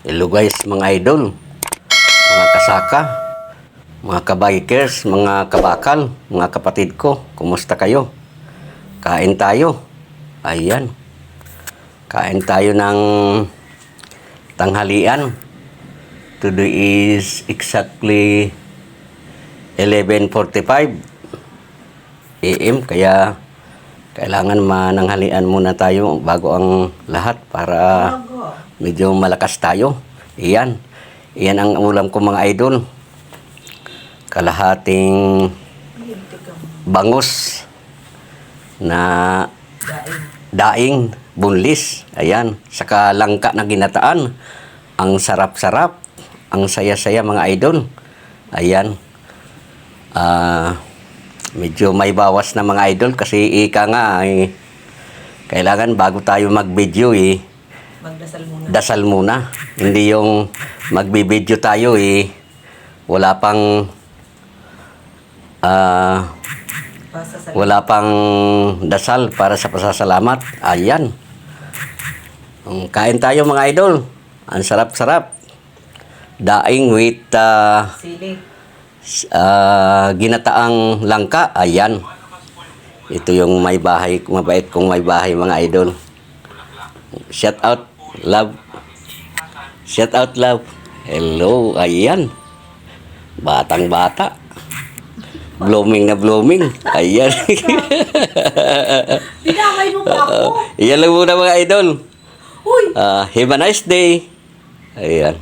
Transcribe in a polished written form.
Hello guys mga idol, mga kasaka, mga kabikers, mga kabakal, mga kapatid ko, kumusta kayo? Kain tayo. Ayan. Kain tayo ng tanghalian. Today is exactly 11:45 AM, kaya kailangan mananghalian muna tayo bago ang lahat para medyo malakas tayo. Iyan. Iyan ang ulam ko mga idol. Kalahating bangus na daing bunlis. Ayan. Saka langka na ginataan. Ang sarap-sarap. Ang saya-saya mga idol. Ayan. Medyo may bawas na mga idol kasi ika nga kailangan bago tayo mag-video magdasal muna. dasal muna. Hindi yung magbi-video tayo wala pang wala pang dasal para sa pasasalamat. Ayan. Kain tayo mga idol. Ang sarap-sarap. Daing with Sili. ginataang langka. Ayan. Ito yung may bahay, mabait kong may bahay mga idol. Shout out love. Shout out love. Hello. Ayan. Batang bata. Blooming na blooming. Ayan. Pinamay mo pa ako. Iyan lang muna mga idol. Uy! Have a nice day. Ayan.